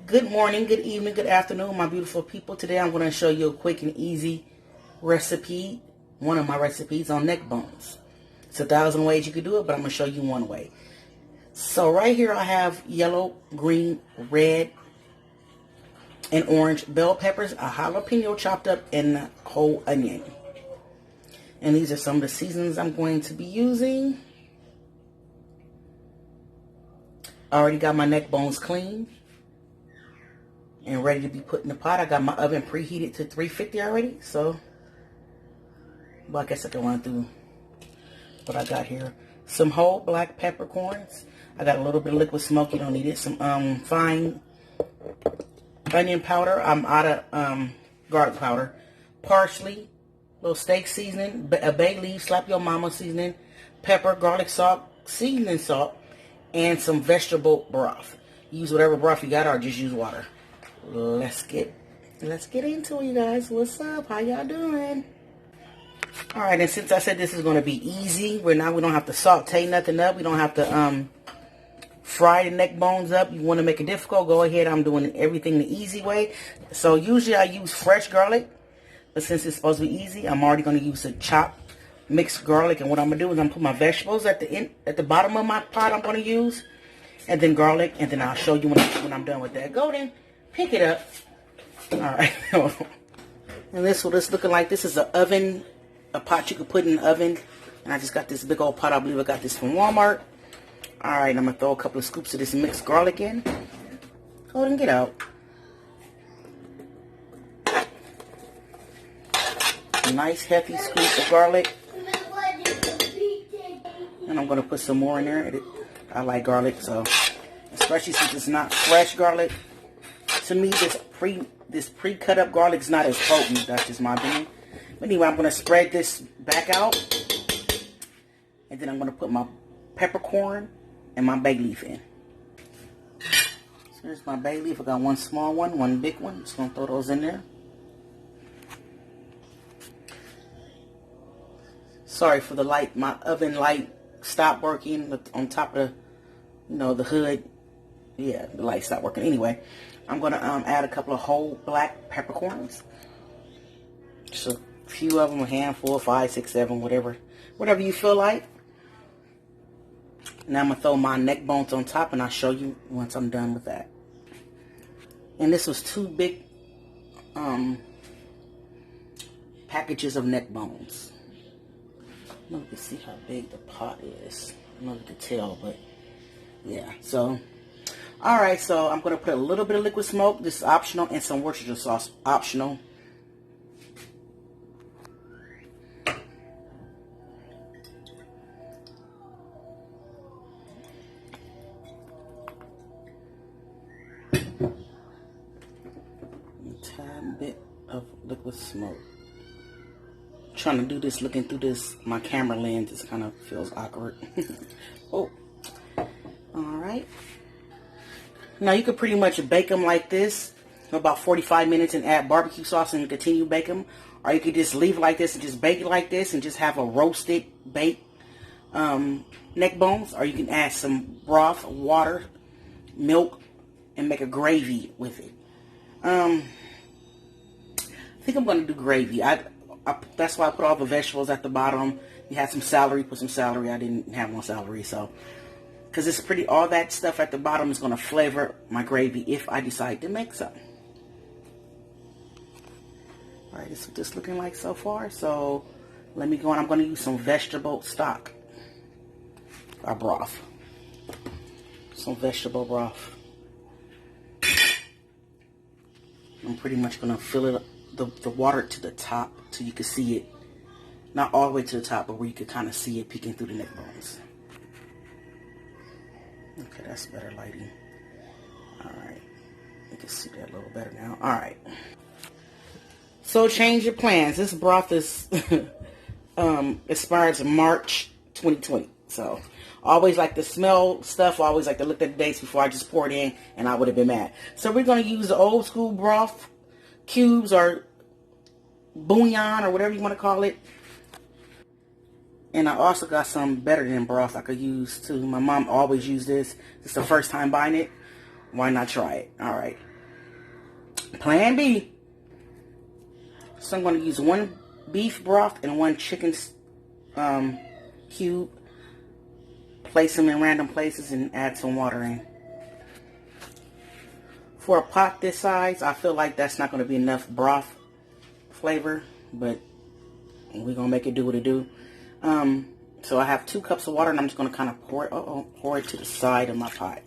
Good morning, good evening, good afternoon, my beautiful people. Today I'm going to show you a quick and easy recipe, one of my recipes on neck bones. It's 1,000 ways you could do it, but I'm going to show you one way. So right here I have yellow, green, red, and orange bell peppers, a jalapeno chopped up, and a whole onion. And these are some of the seasonings I'm going to be using. I already got my neck bones clean and ready to be put in the pot. I got my oven preheated to 350 already, so well, I guess I can run through what I got here. Some whole black peppercorns. I got a little bit of liquid smoke. You don't need it. Some fine onion powder. I'm out of garlic powder. Parsley, little steak seasoning, a bay leaf, slap your mama seasoning, pepper, garlic salt, seasoning salt, and some vegetable broth. Use whatever broth you got, or just use water. Let's get into it, you guys. What's up? How y'all doing? All right, and since I said this is going to be easy, we don't have to saute nothing up. We don't have to fry the neck bones up. You want to make it difficult, go ahead. I'm doing everything the easy way. So usually I use fresh garlic, but since it's supposed to be easy, I'm already going to use a chopped mixed garlic. And what I'm going to do is I'm going to put my vegetables at the bottom of my pot I'm going to use, and then garlic, and then I'll show you when I'm done with that. Go then, pick it up. All right. And this what it's looking like. This is a pot you could put in the oven. And I just got this big old pot. I believe I got this from Walmart. All right, I'm going to throw a couple of scoops of this mixed garlic in. Go ahead and get out. A nice healthy scoop of garlic. And I'm going to put some more in there. I like garlic, so especially since it's not fresh garlic. To me, this pre-cut up garlic is not as potent. That's just my opinion. But anyway, I'm going to spread this back out. And then I'm going to put my peppercorn and my bay leaf in. So here's my bay leaf. I got one small one, one big one. Just going to throw those in there. Sorry for the light. My oven light stopped working on top of the hood. Yeah, the light stopped working. Anyway, I'm going to add a couple of whole black peppercorns. Just a few of them, a handful, 5, 6, 7, whatever you feel like. Now I'm going to throw my neck bones on top, and I'll show you once I'm done with that. And this was 2 big packages of neck bones. I don't know if you can see how big the pot is. I don't know if you can tell, but yeah. So, alright, so I'm going to put a little bit of liquid smoke. This is optional, and some Worcestershire sauce, optional. A tad bit of liquid smoke. Trying to do this looking through my camera lens, it kind of feels awkward. Oh, all right. Now you could pretty much bake them like this for about 45 minutes and add barbecue sauce and continue bake them, or you could just leave it like this and just bake it like this and just have a roasted baked neck bones, or you can add some broth, water, milk, and make a gravy with it. I think I'm going to do gravy. That's why I put all the vegetables at the bottom. You had some celery, put some celery. I didn't have no celery, so because it's all that stuff at the bottom is going to flavor my gravy if I decide to make some. All right, this is what this looking like so far. So let me go on. I'm going to use some vegetable stock or broth. Some vegetable broth. I'm pretty much going to fill it up. The water to the top so you can see it, not all the way to the top, but where you can kind of see it peeking through the neck bones. Okay, that's better lighting. Alright, you can see that a little better now. Alright, so change your plans. This broth is expires in March 2020, so always like to smell stuff, always like to look at the dates before I just pour it in, and I would have been mad. So we're going to use the old school broth cubes or bouillon or whatever you want to call it. And I also got some better than broth I could use too. My mom always used this. It's the first time buying it. Why not try it? All right. Plan B. So I'm going to use 1 beef broth and 1 chicken cube. Place them in random places and add some water in. For a pot this size, I feel like that's not going to be enough broth flavor, but we're going to make it do what it do. So I have 2 cups of water, and I'm just going to kind of pour it to the side of my pot.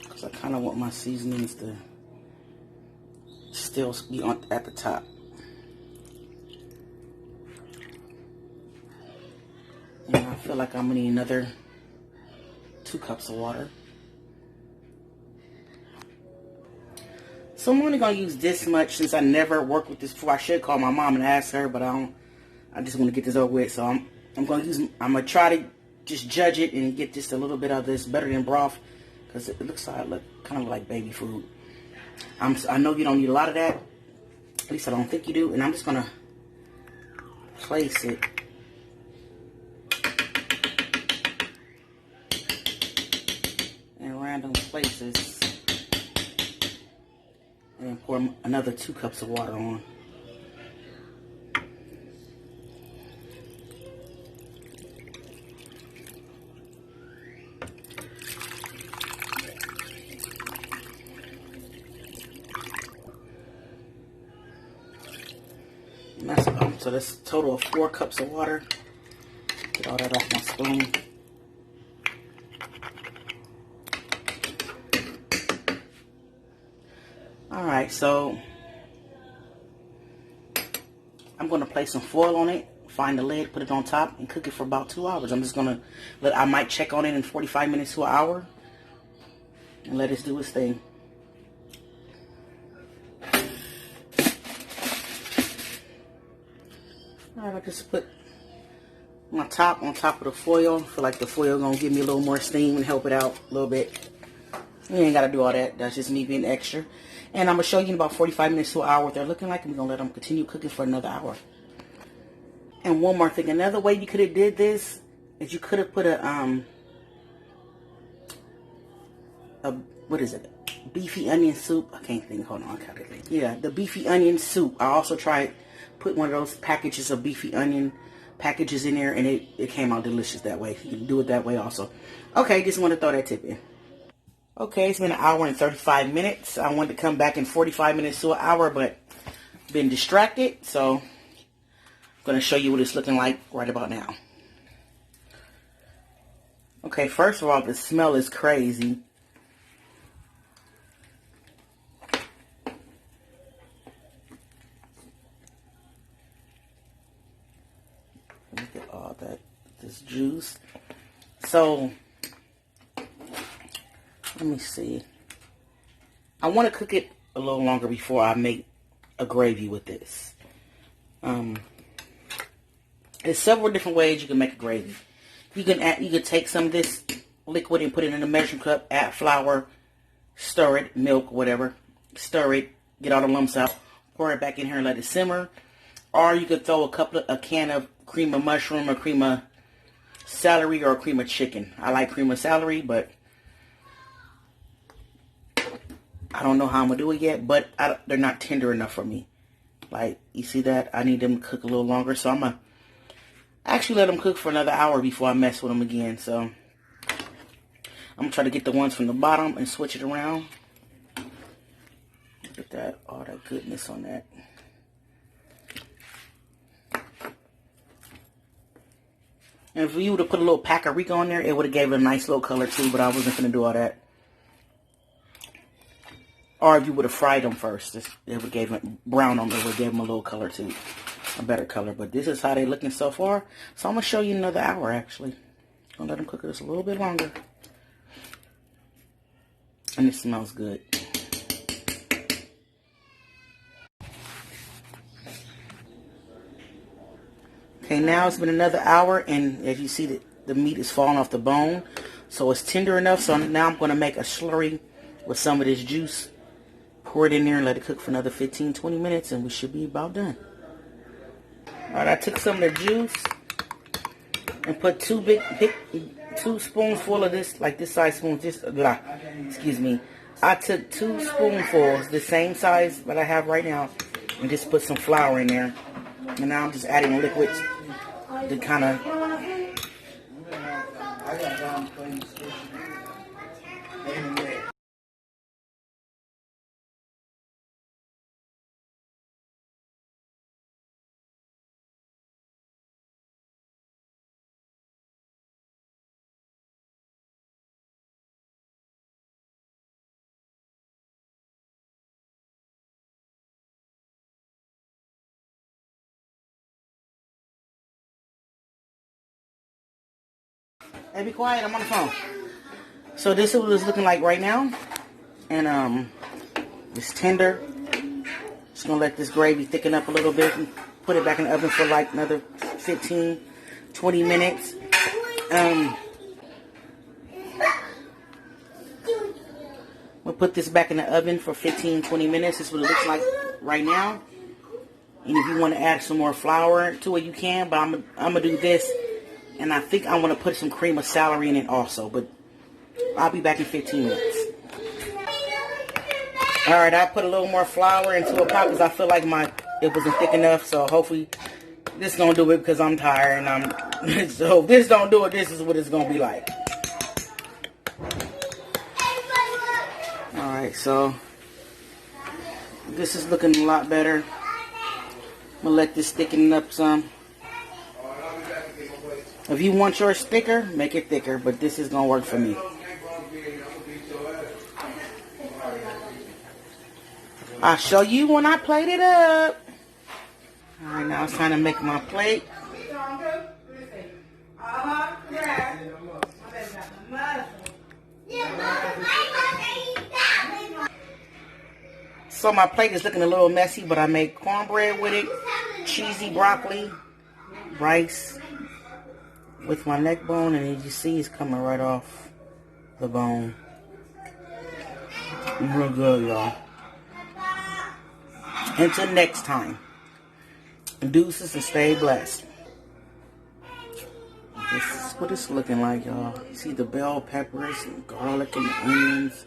Because I kind of want my seasonings to still be at the top. And I feel like I'm going to need another 2 cups of water. So I'm only going to use this much since I never worked with this before. I should call my mom and ask her, but I just want to get this over with. So I'm going to try to just judge it and get just a little bit of this better than broth, because it looks kind of like baby food. I know you don't need a lot of that. At least I don't think you do. And I'm just going to place it in random places. And then pour another 2 cups of water on. So that's a total of 4 cups of water. Get all that off my spoon. Alright, so I'm going to place some foil on it, find the lid, put it on top, and cook it for about 2 hours. I'm just going to I might check on it in 45 minutes to an hour and let it do its thing. Alright, I just put my top on top of the foil. I feel like the foil going to give me a little more steam and help it out a little bit. You ain't got to do all that. That's just me being extra. And I'm going to show you in about 45 minutes to an hour what they're looking like. I'm going to let them continue cooking for another hour. And one more thing. Another way you could have did this is you could have put what is it? Beefy onion soup. I can't think. Hold on. I gotta think. Yeah, the beefy onion soup. I also tried put one of those packages of beefy onion packages in there, and it came out delicious that way. You can do it that way also. Okay, just want to throw that tip in. Okay, it's been an hour and 35 minutes. I wanted to come back in 45 minutes to an hour, but been distracted. So I'm going to show you what it's looking like right about now. Okay, first of all, the smell is crazy. Look at all this juice. So let me see. I want to cook it a little longer before I make a gravy with this. There's several different ways you can make a gravy. You can take some of this liquid and put it in a measuring cup, add flour, stir it, milk, whatever. Stir it, get all the lumps out, pour it back in here and let it simmer. Or you could throw a can of cream of mushroom or cream of celery or cream of chicken. I like cream of celery, but I don't know how I'm going to do it yet, but they're not tender enough for me. Like, you see that? I need them to cook a little longer, so I'm going to actually let them cook for another hour before I mess with them again. So I'm going to try to get the ones from the bottom and switch it around. Look at that, all that goodness on that. And if you would have put a little paprika on there, it would have gave it a nice little color too, but I wasn't going to do all that. Or if you would have fried them first, it would have gave them brown on them, it would have gave them a little color too. A better color. But this is how they're looking so far. So I'm going to show you another hour actually. I'm going to let them cook just a little bit longer. And it smells good. Okay, now it's been another hour, and as you see, the meat is falling off the bone. So it's tender enough. So now I'm going to make a slurry with some of this juice. Pour it in there and let it cook for another 15-20 minutes, and we should be about done. Alright, I took some of the juice and put two big 2 spoonfuls of this, like this size spoon, just, excuse me. I took 2 spoonfuls, the same size that I have right now, and just put some flour in there. And now I'm just adding liquids to kind of... Hey, be quiet, I'm on the phone. So this is what it's looking like right now. And it's tender. Just gonna let this gravy thicken up a little bit and put it back in the oven for like another 15, 20 minutes. We'll put this back in the oven for 15, 20 minutes. This is what it looks like right now. And if you want to add some more flour to it, you can. But I'm gonna do this. And I think I want to put some cream of celery in it also. But I'll be back in 15 minutes. Alright, I put a little more flour into a pot because I feel like it wasn't thick enough. So hopefully this is going to do it because I'm tired. And so if this don't do it, this is what it's going to be like. Alright, so this is looking a lot better. I'm going to let this thicken up some. If you want yours thicker, make it thicker. But this is going to work for me. I'll show you when I plate it up. Alright, now it's time to make my plate. So my plate is looking a little messy, but I made cornbread with it, cheesy broccoli, rice with my neck bone, and as you see, it's coming right off the bone. Real good, y'all. Until next time, deuces and stay blessed. This is what it's looking like, y'all. You see the bell peppers and garlic and the onions.